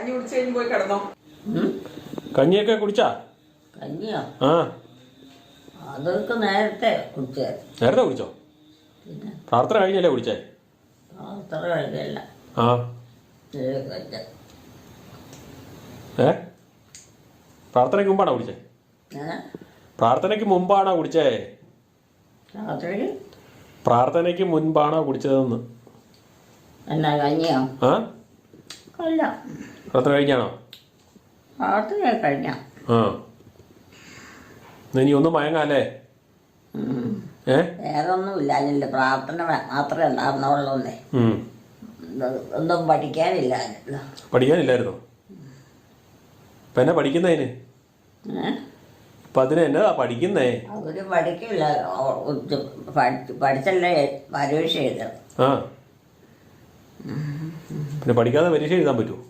കഞ്ഞി കുടിച്ച് കഴിഞ്ഞ് പോയി കിടന്നോ. കഞ്ഞിയൊക്കെ കുടിച്ചാ? കഞ്ഞിയോ? ആ, അതൊക്കെ നേരത്തെ കുടിച്ചേ. നേരത്തെ കുടിച്ചോ? പിന്നെ പ്രാർത്ഥന കഴിഞ്ഞല്ലേ കുടിച്ചേ? അത്ര കഴിഞ്ഞല്ല. ആ, പ്രാർത്ഥനയ്ക്ക് മുമ്പാണോ കുടിച്ചേ? പ്രാർത്ഥനയ്ക്ക് മുമ്പാണോ കുടിച്ചേ? രാത്രി പ്രാർത്ഥനയ്ക്ക് മുൻപാണോ കുടിച്ചതെന്ന്? എന്നാ കഞ്ഞിയോ? ആ, അല്ല, പ്രാർത്ഥന കഴിഞ്ഞാണോ? രാത്രി കഴിഞ്ഞ. ആ, ഇനി ഒന്നും മയങ്ങാല്ലേ? വേറെ ഒന്നും ഇല്ല. പ്രാർത്ഥന മാത്രമേ ഉണ്ടായിരുന്നുള്ളൂന്നേ. ഒന്നും പഠിക്കാനില്ല. പഠിക്കാനില്ലായിരുന്നോ? ഇപ്പം എന്നാ പഠിക്കുന്നതിന്? ഇപ്പം അതിന് എന്നതാ പഠിക്കുന്നേ? അവര് പഠിക്കില്ല. പഠിച്ചല്ലേ പരീക്ഷ എഴുതണം. ആ, പിന്നെ പഠിക്കാതെ പരീക്ഷ എഴുതാൻ പറ്റുമോ?